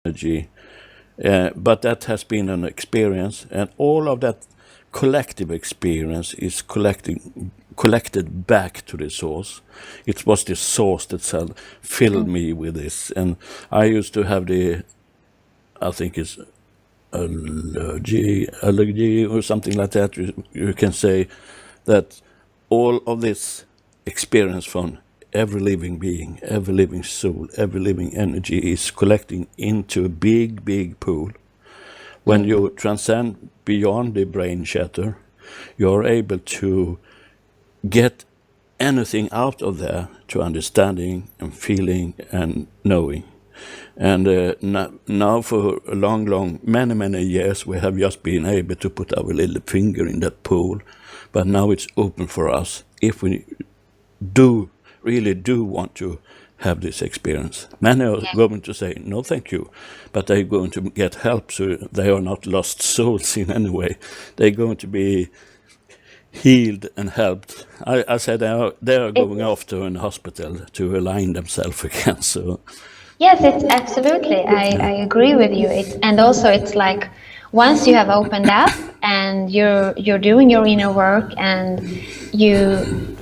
energy. But that has been an experience, and all of that collective experience is collected back to the source. It was the source that said, fill me with this. And I used to have I think it's allergy or something like that. You can say that all of this experience from every living being, every living soul, every living energy is collecting into a big, big pool. When you transcend beyond the brain chatter, you're able to get anything out of there to understanding and feeling and knowing. And now for a long, many years, we have just been able to put our little finger in that pool. But now it's open for us if we really do want to have this experience. Many are going to say, no, thank you. But they're going to get help, so they are not lost souls in any way. They're going to be healed and helped. I said they are going off to an hospital to align themselves again. So yes, it's absolutely. I agree with you. And also it's like once you have opened up and you're doing your inner work and you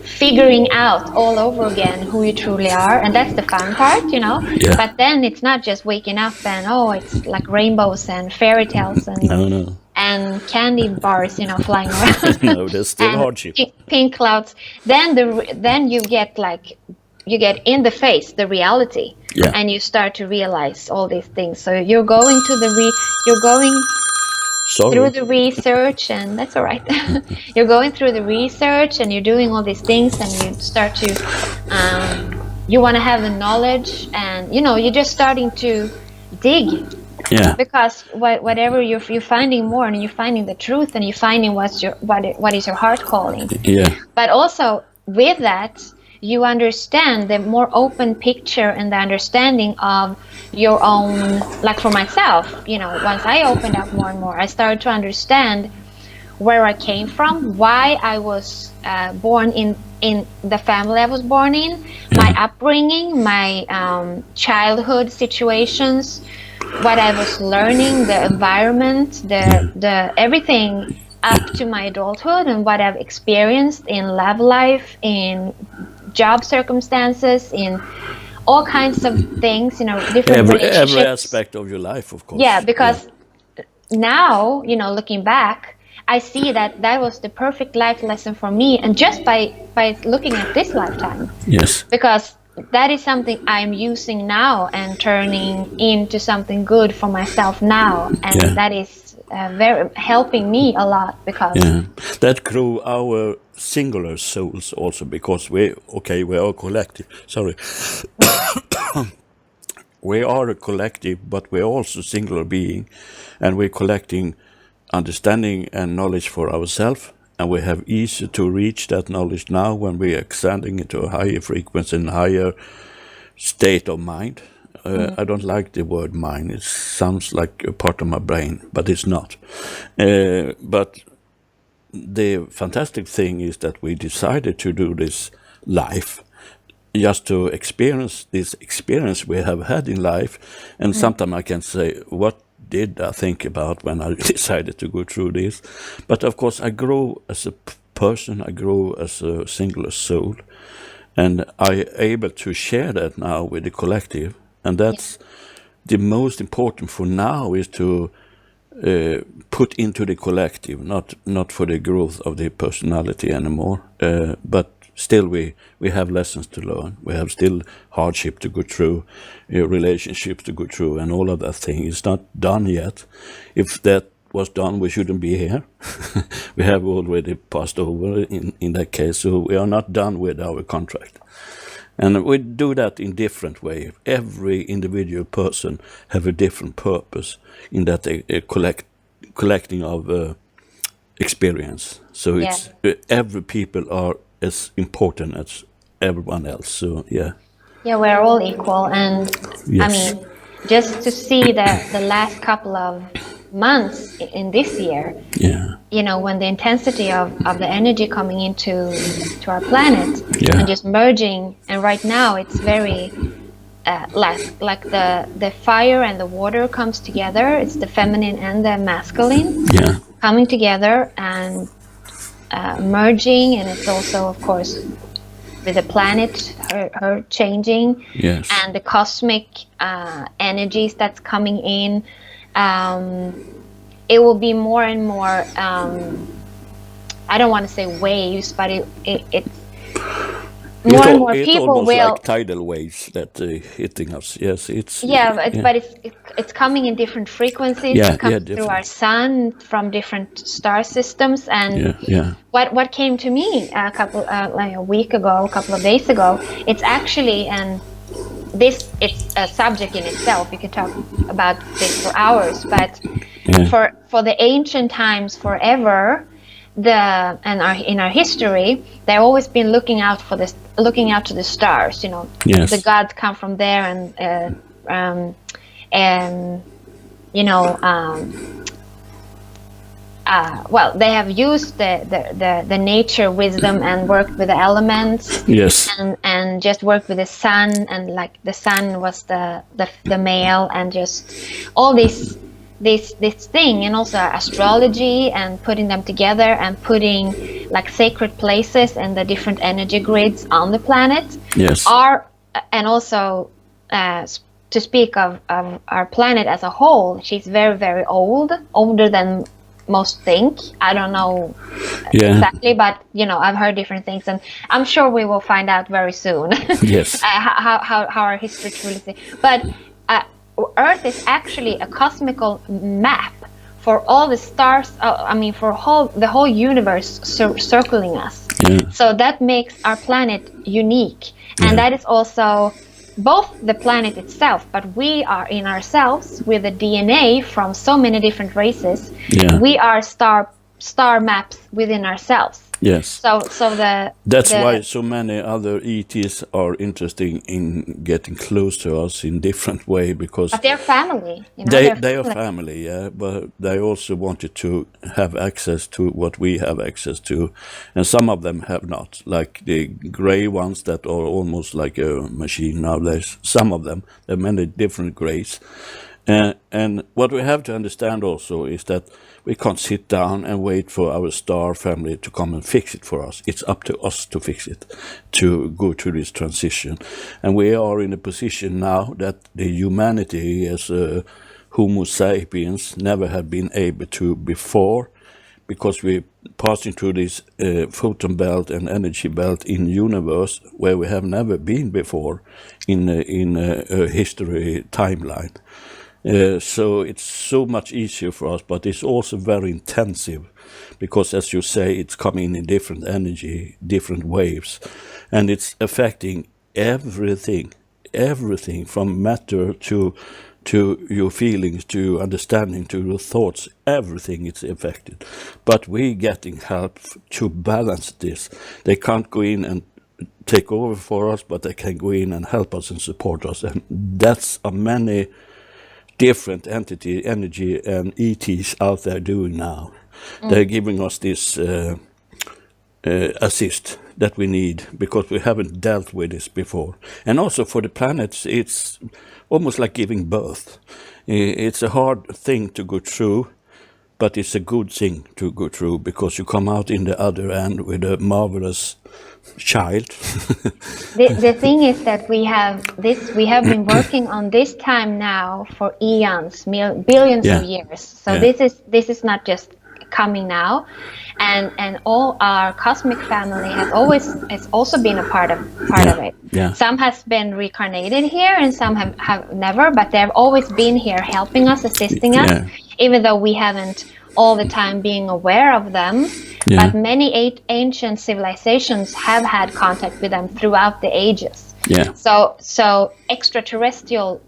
figuring out all over again who you truly are, and that's the fun part, Yeah. But then it's not just waking up and it's like rainbows and fairy tales and No. and candy bars, flying around. No, there's still and hardship. Pink clouds. Then you get in the face the reality, and you start to realize all these things. So you're going through the research, and that's all right. You're going through the research and you're doing all these things, and you start to you want to have the knowledge, and you're just starting to dig. Yeah. Because whatever you're finding more, and you're finding the truth, and you're finding what is your heart calling. Yeah. But also with that, you understand the more open picture and the understanding of your own. Like for myself, once I opened up more and more, I started to understand where I came from, why I was born in the family I was born in, my upbringing, my childhood situations, what I was learning, the environment, the everything up to my adulthood, and what I've experienced in love life, in job circumstances, in all kinds of things, different relationships. Every aspect of your life, of course. Yeah, because now, looking back, I see that was the perfect life lesson for me, and just by looking at this lifetime. Yes. Because that is something I'm using now and turning into something good for myself now, and that is very helping me a lot, because that grew our singular souls also, because we are collective. Sorry. We are a collective, but we're also singular being, and we're collecting understanding and knowledge for ourselves. And we have easier to reach that knowledge now when we are ascending into a higher frequency and higher state of mind. I don't like the word mind. It sounds like a part of my brain, but it's not. But the fantastic thing is that we decided to do this life just to experience this experience we have had in life. And sometimes I can say, what did I think about when I decided to go through this? But of course I grow as a person, I grow as a singular soul, and I'm able to share that now with the collective. And that's the most important for now, is to put into the collective, not for the growth of the personality anymore, but still we have lessons to learn. We have still hardship to go through, relationships to go through, and all of that thing is not done yet. If that was done, we shouldn't be here. We have already passed over in that case, so we are not done with our contract. And we do that in different way. Every individual person have a different purpose in that collecting of experience. So it's every people are as important as everyone else. So we're all equal. And I mean, just to see the last couple of months in this year, when the intensity of the energy coming into our planet and just merging, and right now it's very like the fire and the water comes together. It's the feminine and the masculine coming together and merging, and it's also, of course, with the planet, her changing, and the cosmic energies that's coming in. It will be more and more. I don't want to say waves, but it's more and more people will, like tidal waves that hitting us. Yes, but it's coming in different frequencies. It comes through our sun from different star systems, and what came to me like a week ago, a couple of days ago, it's actually, and it's a subject in itself. You can talk about this for hours, but for the ancient times, forever. In our history, they've always been looking out to the stars. The gods come from there, well, they have used the nature wisdom and worked with the elements. And just worked with the sun, and like the sun was the male, and just all this thing, and also astrology, and putting them together and putting like sacred places and the different energy grids on the planet and also to speak of our planet as a whole, she's very, very old, older than most think. I don't know exactly, but I've heard different things, and I'm sure we will find out very soon how our history truly is. But Earth is actually a cosmical map for all the stars. For the whole universe circling us. So that makes our planet unique, and that is also both the planet itself, but we are in ourselves with the DNA from so many different races. We are star maps within ourselves. So that's why so many other ETs are interested in getting close to us in different way, because but they're family. They are family, but they also wanted to have access to what we have access to, and some of them have not, like the gray ones that are almost like a machine nowadays. Some of them, there are many different grays. And what we have to understand also is that we can't sit down and wait for our star family to come and fix it for us. It's up to us to fix it, to go through this transition. And we are in a position now that the humanity as a Homo sapiens never had been able to before, because we're passing through this photon belt and energy belt in universe where we have never been before in a history timeline. So it's so much easier for us, but it's also very intensive, because as you say, it's coming in different energy, different waves, and it's affecting everything from matter to your feelings, to understanding, to your thoughts. Everything is affected, but we're getting help to balance this. They can't go in and take over for us, but they can go in and help us and support us, and that's a many different energy and ETs out there doing now. They're giving us this assist that we need, because we haven't dealt with this before. And also for the planets, it's almost like giving birth. It's a hard thing to go through, but it's a good thing to go through, because you come out in the other end with a marvelous child. The thing is that we have been working on this time now for eons, billions of years. So this is not just coming now, and all our cosmic family has also been a part of it. Some has been reincarnated here, and some have never, but they've always been here helping us, assisting us, even though we haven't all the time being aware of them. But many ancient civilizations have had contact with them throughout the ages. So extraterrestrial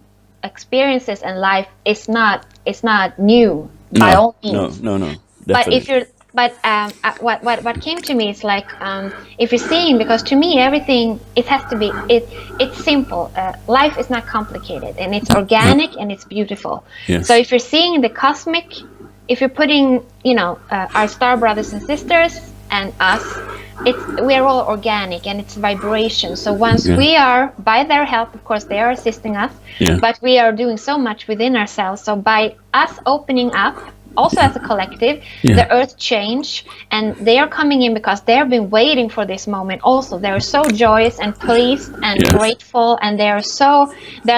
experiences and life is not new by all means. No. Definitely. But what came to me is like, if you're seeing, because to me everything, it has to be, it's simple. Life is not complicated, and it's organic and it's beautiful. So if you're seeing the cosmic, if you're putting our star brothers and sisters and us we're all organic, and it's vibration. So once Yeah. we are, by their help, of course they are assisting us, Yeah. but we are doing so much within ourselves. So by us opening up, also as a collective, Yeah. the earth change, and they are coming in because they have been waiting for this moment. Also, they're so joyous and pleased and Yeah. grateful, and they're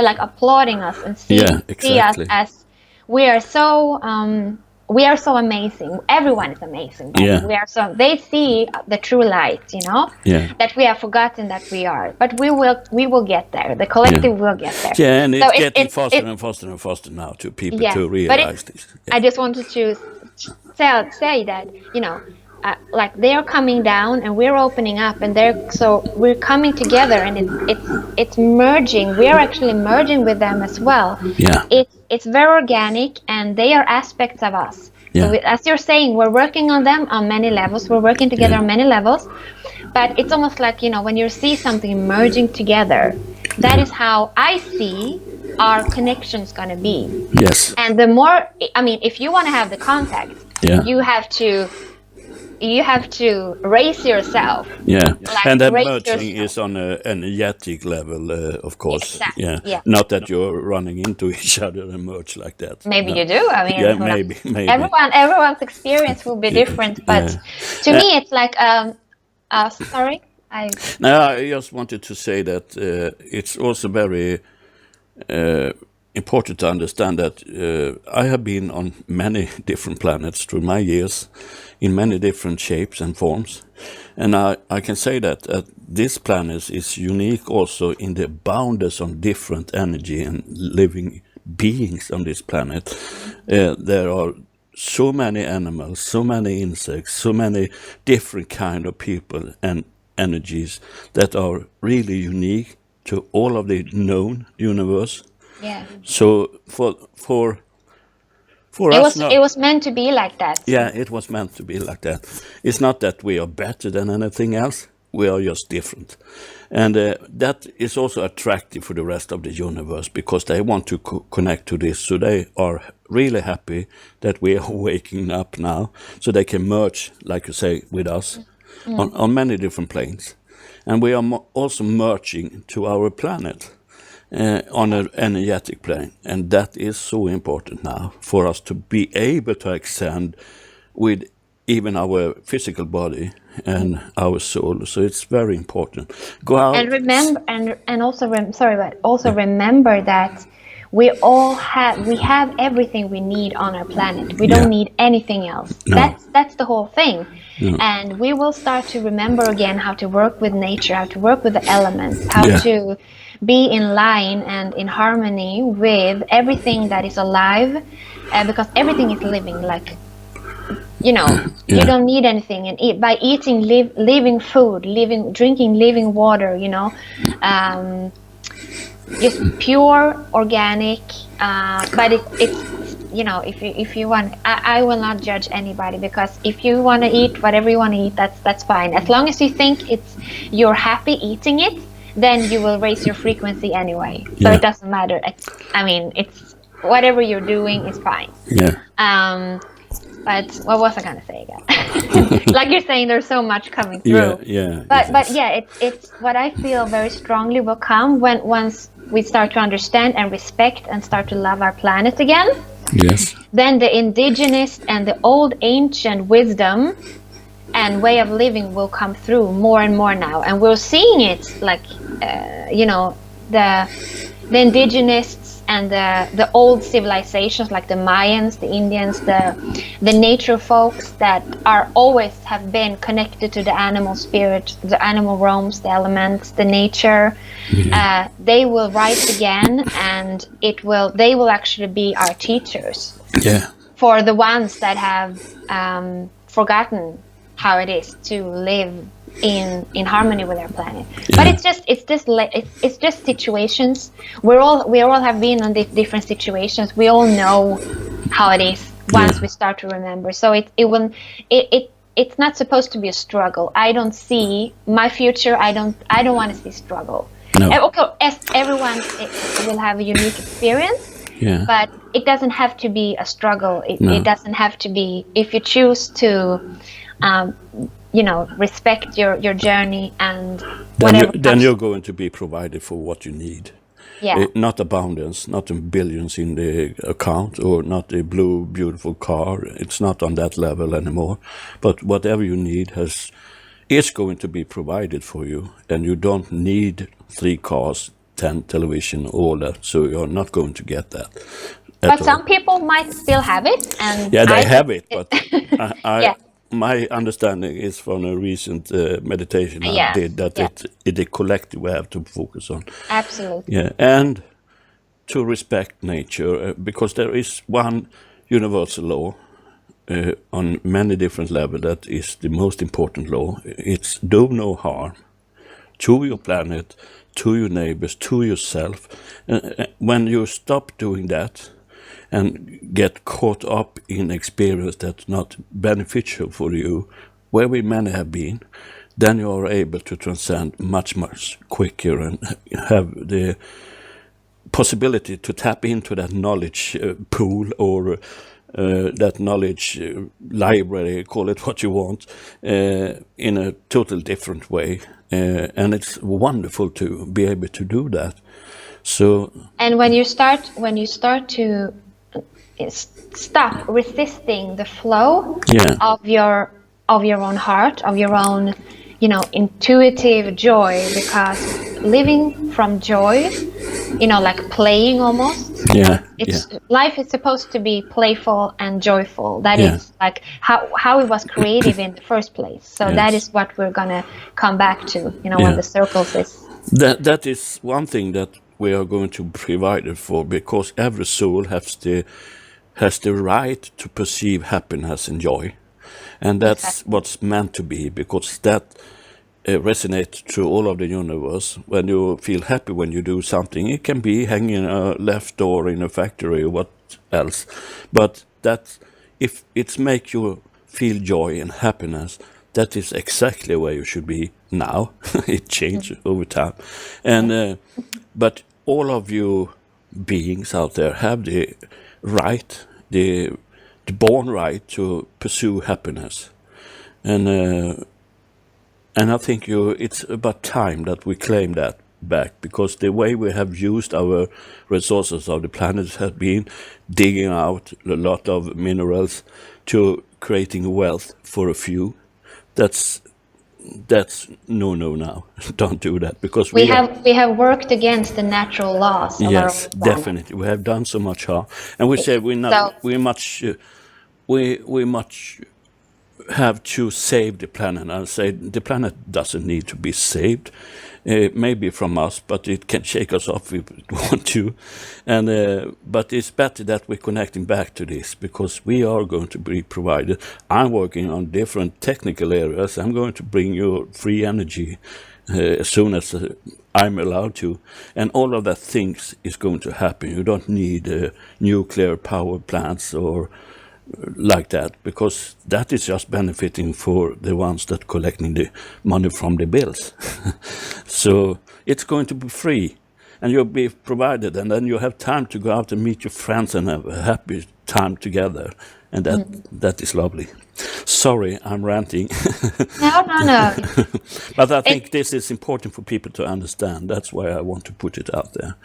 like applauding us and see us exactly. as we are so amazing. Everyone is amazing. But Yeah. we are so, they see the true light, Yeah. that we have forgotten that we are. But we will get there. The collective will get there. Yeah, and So it's getting faster and faster and faster now to people yeah, to but realize this. Yeah. I just wanted to say that, like they are coming down and we're opening up, and we're coming together, and it's merging. We are actually merging with them as well. Yeah. It's very organic, and they are aspects of us. Yeah. So as you're saying, we're working on them on many levels. We're working together Yeah. on many levels, but it's almost like, when you see something merging together, that is how I see our connection's going to be. Yes. And the more, if you want to have the contact, Yeah. you have to raise yourself. Yeah. Like, And that raise merging yourself. is on an energetic level, of course. Exactly. Yeah. Yeah. Not that you're running into each other and merge like that. Maybe No. you do. Yeah, who knows? maybe. Everyone's experience will be different, but to me, it's like, sorry, No, I just wanted to say that it's also very important to understand that I have been on many different planets through my years, in many different shapes and forms. And I can say that this planet is unique also in the boundaries on different energy and living beings on this planet. There are so many animals, so many insects, so many different kind of people and energies that are really unique to all of the known universe. yeah. So for us now, It was meant to be like that. yeah, it was meant to be like that. It's not that we are better than anything else. We are just different. And that is also attractive for the rest of the universe because they want to connect to this. So they are really happy that we are waking up now so they can merge, like you say, with us on many different planes. And we are also merging to our planet on an energetic plane. And that is so important now for us to be able to extend with even our physical body and our soul. So it's very important. Go out And remember, and also remember that we have everything we need on our planet. We don't need anything else. No. That's the whole thing. And we will start to remember again how to work with nature, how to work with the elements, how to be in line and in harmony with everything that is alive, because everything is living. Like, you don't need anything, and by eating living food, drinking living water, just pure organic. But it's if you want, I will not judge anybody, because if you want to eat whatever you want to eat, that's fine. As long as you think you're happy eating it, then you will raise your frequency anyway. So it doesn't matter. It's whatever you're doing is fine. Yeah. But what was I gonna say again? Like you're saying, there's so much coming through. Yeah. But yeah, it's what I feel very strongly will come once we start to understand and respect and start to love our planet again. Yes. Then the indigenous and the old ancient wisdom and way of living will come through more and more now, and we're seeing it, like the indigenous and the old civilizations, like the Mayans, the Indians, the nature folks that are always have been connected to the animal spirit, the animal realms, the elements, the nature. They will rise again, and they will actually be our teachers. Yeah. For the ones that have forgotten how it is to live in harmony with our planet. But it's just situations. We all have been in different situations. We all know how it is once we start to remember. So it's not supposed to be a struggle. I don't see my future. I don't want to see struggle. No. As everyone will have a unique experience. Yeah. But it doesn't have to be a struggle. It doesn't have to be, if you choose to respect your journey and Then whatever comes. you're going to be provided for what you need. Yeah. Not abundance, not billions in the account, or not a blue, beautiful car. It's not on that level anymore. But whatever you need is going to be provided for you. And you don't need 3 cars, 10 television, all that. So you're not going to get that. But some people might still have it. And yeah, they have it. But yeah. my understanding is from a recent meditation I did that it's a collective we have to focus on. Absolutely. Yeah, and to respect nature, because there is one universal law on many different levels that is the most important law. It's do no harm to your planet, to your neighbors, to yourself. When you stop doing that and get caught up in experience that's not beneficial for you, where we many have been, then you are able to transcend much, much quicker and have the possibility to tap into that knowledge pool or that knowledge library, call it what you want, in a total different way. And it's wonderful to be able to do that. So, and when you start to stop resisting the flow of your own heart, of your own intuitive joy, because living from joy, like playing almost, life is supposed to be playful and joyful. That is like how it was created in the first place. So that is what we're gonna come back to, when the circles is. That is one thing that we are going to provide it for, because every soul has the right to perceive happiness and joy. And that's what's meant to be, because that resonates through all of the universe. When you feel happy when you do something, it can be hanging a left door in a factory or what else. But that, if it makes you feel joy and happiness, that is exactly where you should be now. It changes over time. And but all of you beings out there have the right, the born right to pursue happiness. And I think it's about time that we claim that back, because the way we have used our resources of the planet has been digging out a lot of minerals to creating wealth for a few. That's no now. Don't do that, because we have worked against the natural laws of our own planet. Definitely. We have done so much harm, and we say we much have to save the planet. I say the planet doesn't need to be saved, maybe from us, but it can shake us off if we want to. And but it's better that we're connecting back to this, because we are going to be provided. I'm working on different technical areas. I'm going to bring you free energy as soon as I'm allowed to, and all of that things is going to happen. You don't need nuclear power plants or like that, because that is just benefiting for the ones that collecting the money from the bills. So it's going to be free, and you'll be provided, and then you have time to go out and meet your friends and have a happy time together, and that is lovely. Sorry, I'm ranting. No. But I think this is important for people to understand. That's why I want to put it out there.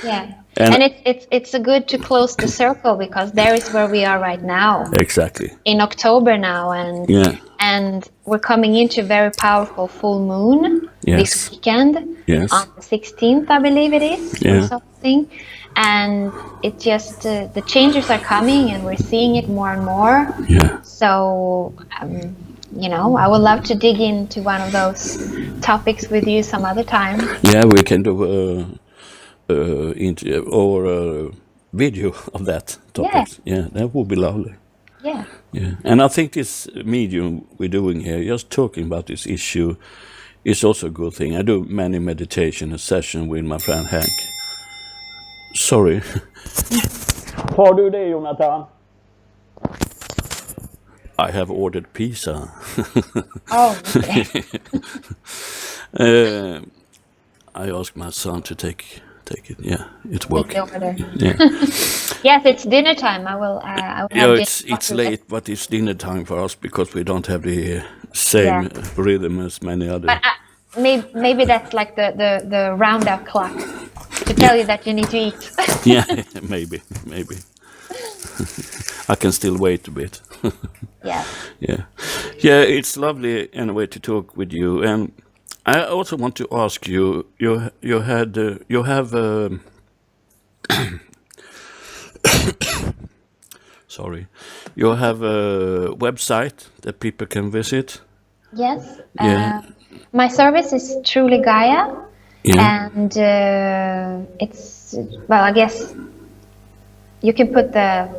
Yeah, and it's a good to close the circle, because there is where we are right now. Exactly. In October now, and we're coming into a very powerful full moon this weekend. Yes. On the 16th, I believe it is, or something. And it just the changes are coming, and we're seeing it more and more. Yeah. So I would love to dig into one of those topics with you some other time. Yeah, we can do interview or a video of that topic. Yeah, that would be lovely. Yeah. And I think this medium we're doing here, just talking about this issue, is also a good thing. I do many meditation sessions with my friend Hank. Sorry. Tar du det, Jonathan? I have ordered pizza. Oh, okay. I asked my son to take it. Yeah, it's working. Take the order. Yeah. Yes, it's dinner time. I will have dinner It's after this. late, but it's dinner time for us because we don't have the Yeah. same rhythm as many But other. maybe that's like the roundup clock to Yeah, tell you that you need to eat. yeah, maybe. I can still wait a bit. Yes. Yeah, yeah. It's lovely anyway to talk with you, and I also want to ask you. You have sorry, you have a website that people can visit. Yes. Yeah, My service is truly Gaia, yeah. and it's well, I guess you can put the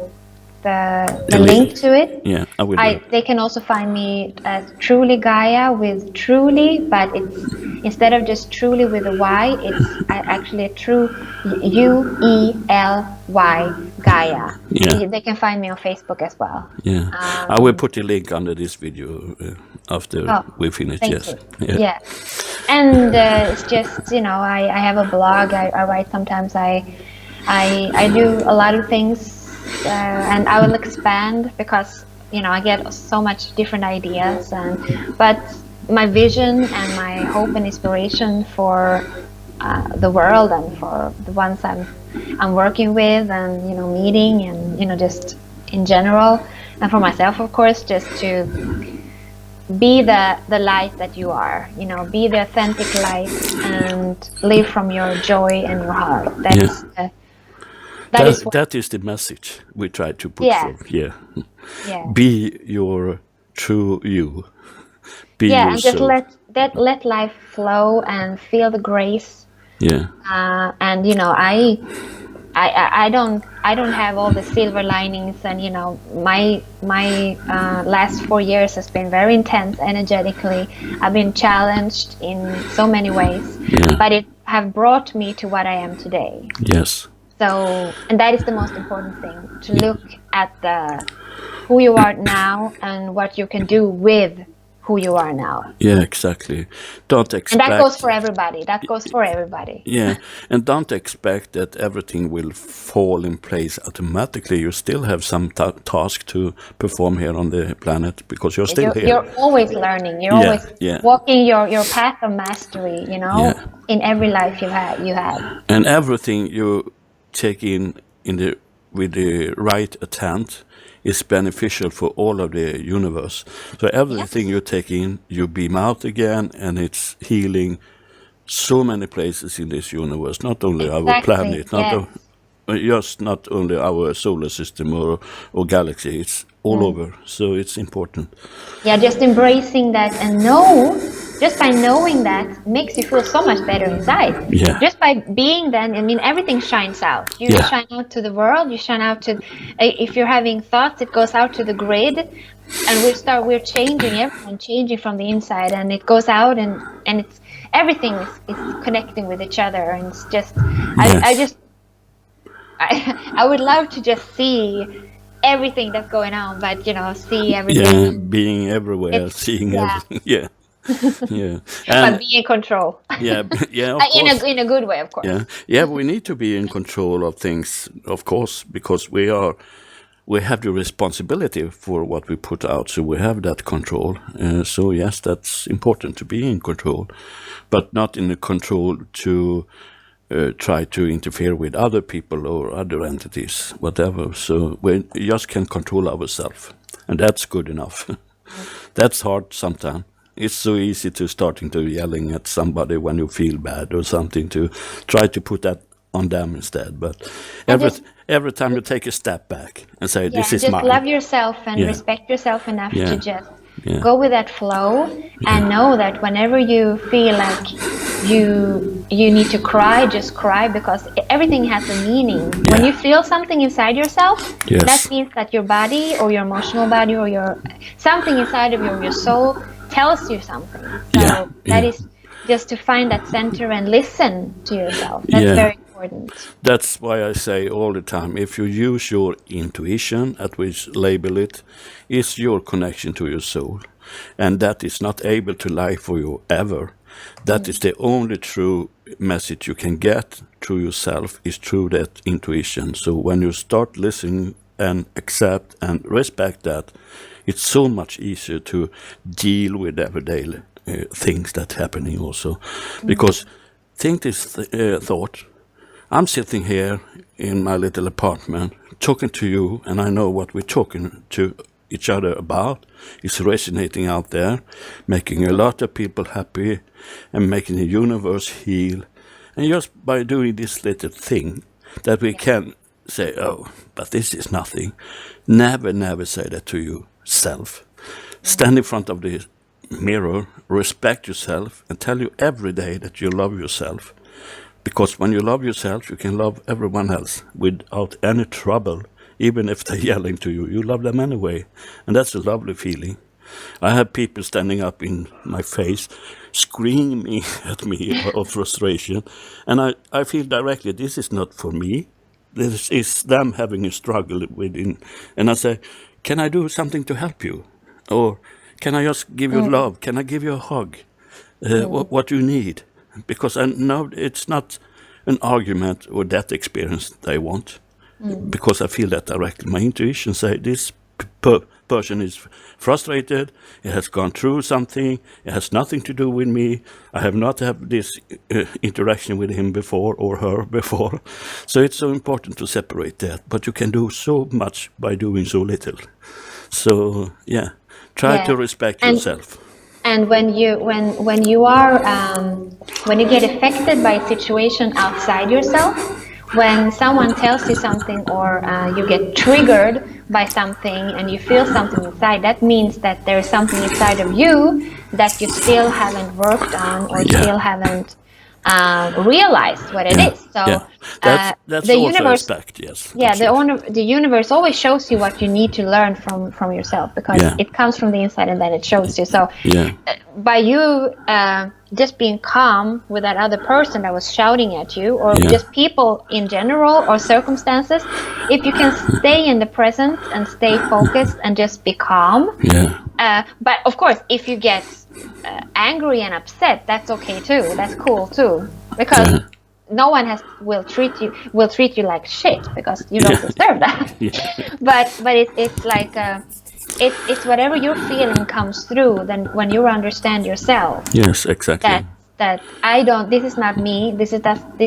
link to it. Yeah, I will do. They can also find me as Truly Gaia with Truly, but it's instead of just Truly with a Y, it's actually a true UELY Gaia. Yeah. They can find me on Facebook as well. Yeah, I will put a link under this video after Oh, we finish. thank Yes. you. Yeah. Yeah, and it's just I have a blog. I write sometimes. I do a lot of things, and I will expand because I get so much different ideas, but my vision and my hope and inspiration for the world and for the ones I'm working with and meeting and just in general, and for myself, of course, just to be the light that you are, be the authentic light and live from your joy and your heart. That is the message we try to put Yeah. forth. Yeah. Yeah. Be your true you. Be Yeah, and just yourself. let life flow and feel the grace. Yeah. And I don't have all the silver linings, and my last 4 years has been very intense energetically. I've been challenged in so many ways, Yeah. but it have brought me to what I am today. Yes. So, and that is the most important thing, to look at who you are now and what you can do with who you are now. Yeah, exactly. Don't expect. And that goes for everybody. That goes for everybody. Yeah, and don't expect that everything will fall in place automatically. You still have some task to perform here on the planet because you're still here. You're always learning. You're always walking your path of mastery. In every life you have. And everything you take in with the right intent is beneficial for all of the universe. So everything you take in, you beam out again, and it's healing so many places in this universe, not only our planet, not only our solar system or galaxy, it's all over. So it's important. Yeah, just embracing that and just by knowing that makes you feel so much better inside. Yeah. Just by being that, everything shines out. You shine out to the world, you shine out to, if you're having thoughts, it goes out to the grid, and we're changing from the inside, and it goes out, and it's everything is connecting with each other, and it's just I would love to just see everything that's going on, but see everything. Yeah, being everywhere, seeing everything. Yeah. Yeah. But be in control. Yeah, of course. In a good way, of course. Yeah, we need to be in control of things, of course, because we have the responsibility for what we put out, so we have that control. So yes, that's important to be in control, but not in the control to try to interfere with other people or other entities, whatever. So we just can control ourselves, and that's good enough. That's hard sometimes. It's so easy to starting to yelling at somebody when you feel bad or something, to try to put that on them instead. But every time you take a step back and say, this is just mine. Love yourself and respect yourself enough to just go with that flow, and know that whenever you feel like you need to cry, just cry, because everything has a meaning. When you feel something inside yourself, that means that your body or your emotional body or your something inside of your soul tells you something. So that is just to find that center and listen to yourself. That's very important. That's why I say all the time, if you use your intuition, at which label it, is your connection to your soul. And that is not able to lie for you ever. That is the only true message you can get through yourself, is through that intuition. So when you start listening and accept and respect that, it's so much easier to deal with everyday things that happening also. Because think this thought, I'm sitting here in my little apartment talking to you, and I know what we're talking to each other about is resonating out there, making a lot of people happy and making the universe heal. And just by doing this little thing that we can say, oh, but this is nothing. Never say that to yourself. Stand in front of the mirror, respect yourself, and tell you every day that you love yourself. Because when you love yourself, you can love everyone else without any trouble. Even if they're yelling to you, you love them anyway. And that's a lovely feeling. I have people standing up in my face, screaming at me of frustration. And I feel directly, this is not for me. This is them having a struggle within. And I say, can I do something to help you? Or can I just give you love? Can I give you a hug? What do you need? Because I know it's not an argument or that experience they want. Because I feel that directly. My intuition says this person is frustrated, it has gone through something, it has nothing to do with me, I have not had this interaction with him before or her before. So it's so important to separate that, but you can do so much by doing so little. So yeah, try to respect yourself. And when you get affected by a situation outside yourself, when someone tells you something or you get triggered by something and you feel something inside, that means that there's something inside of you that you still haven't worked on or still haven't realized what it is. So that's the also universe, respect, yes. The universe always shows you what you need to learn from yourself, because it comes from the inside and then it shows you. So by you just being calm with that other person that was shouting at you, or just people in general or circumstances, if you can stay in the present and stay focused and just be calm. But of course, if you get angry and upset, that's okay too. That's cool too, because no one will treat you like shit, because you don't deserve that. But it's like it's whatever you're feeling comes through. Then when you understand yourself, yes, exactly, that this is not me. This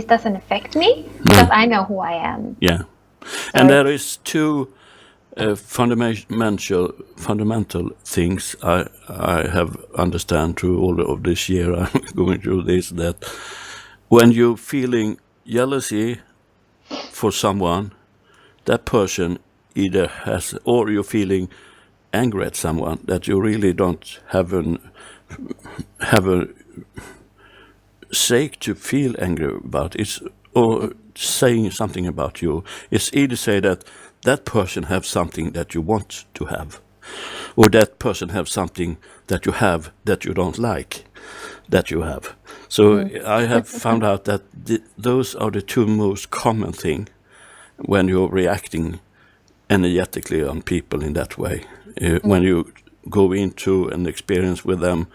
doesn't affect me because I know who I am. Yeah, so and there is two fundamental things I have understand through all of this year I'm going through this, that when you're feeling jealousy for someone, that person either has, or you're feeling angry at someone that you really don't have a sake to feel angry about, it's or saying something about you. It's either say that person have something that you want to have, or that person have something that you have that you don't like that you have. So I have found out that those are the two most common thing when you're reacting energetically on people in that way. When you go into an experience with them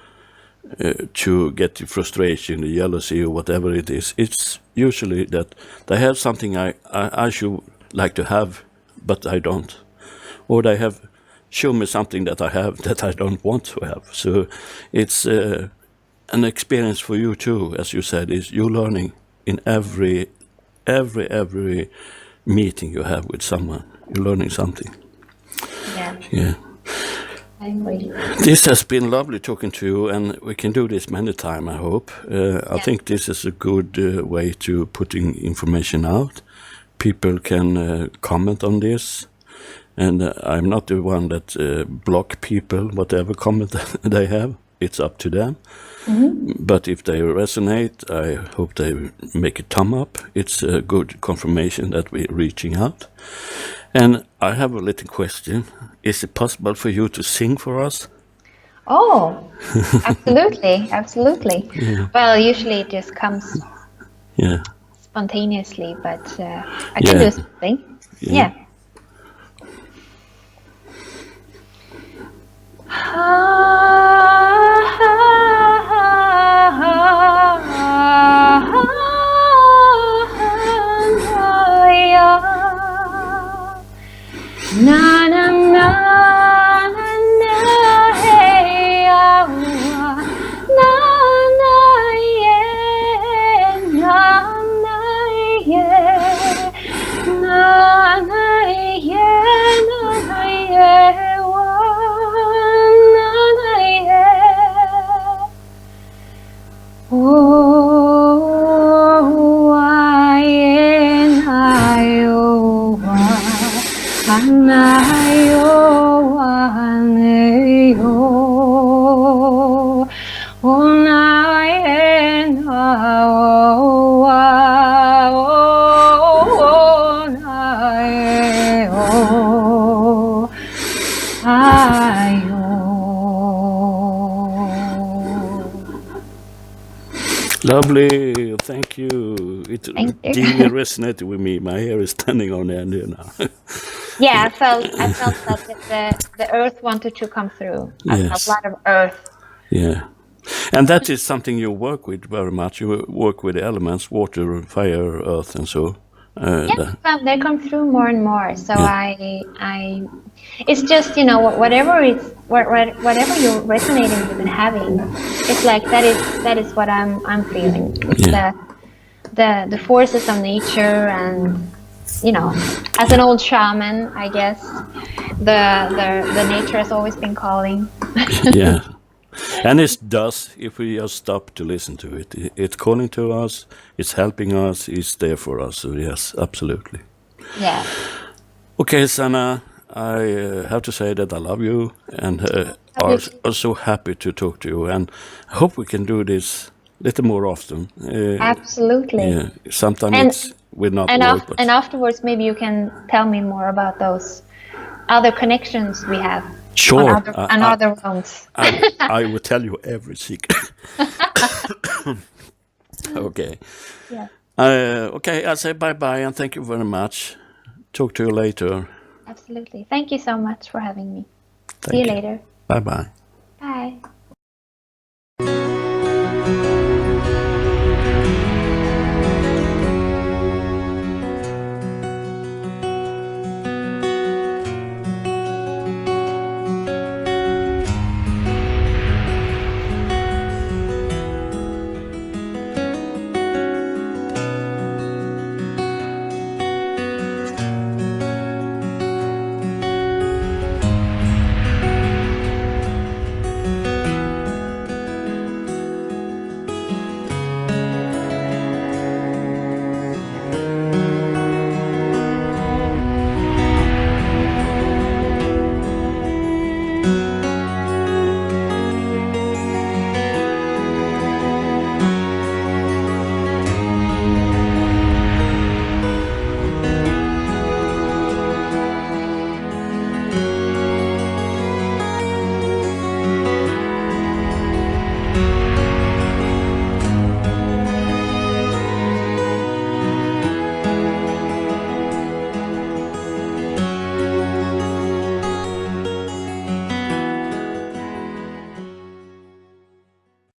to get the frustration, the jealousy, or whatever it is, it's usually that they have something I should like to have, but I don't. Or they have shown me something that I have that I don't want to have. So it's an experience for you too, as you said, is you learning in every meeting you have with someone. You're learning something. Yeah. I agree. This has been lovely talking to you, and we can do this many times, I hope. I think this is a good way to putting information out. People can comment on this, and I'm not the one that block people, whatever comment they have. It's up to them. But if they resonate, I hope they make a thumb up. It's a good confirmation that we're reaching out. And I have a little question. Is it possible for you to sing for us? Oh, absolutely, absolutely. Well, usually it just comes spontaneously, but I can do something. Yeah. Ha, ha, ha, ha. na na na na hey ah na na yeah na na yeah na na yeah na na yeah na na yeah oh I Anayo aneyo onaena onaeo ayo. Lovely, thank you. It Thank you. deeply resonated with me. My hair is standing on end here now. Yeah, I felt that the earth wanted to come through. I felt Yes. a lot of earth. Yeah. And that is something you work with very much. You work with the elements, water, fire, earth, and so. They come through more and more. So Yeah. it's just, you know, whatever you're resonating with and having, it's like that is what I'm feeling. It's Yeah. the forces of nature, and you know, as an old shaman, I guess the nature has always been calling. Yeah. And it does if we just stop to listen to it. It's calling to us, it's helping us, it's there for us. So yes, absolutely. Yeah. Okay, Sanna, I have to say that I love you and are so happy to talk to you. And I hope we can do this a little more often. Absolutely. Yeah, sometimes And- it's with not And, work, but and afterwards, maybe you can tell me more about those other connections we have. sure. On other realms. I will tell you every secret. Okay. Yeah. Okay, I'll say bye-bye and thank you very much. Talk to you later. Absolutely. Thank you so much for having me. See you later. Bye-bye. Bye.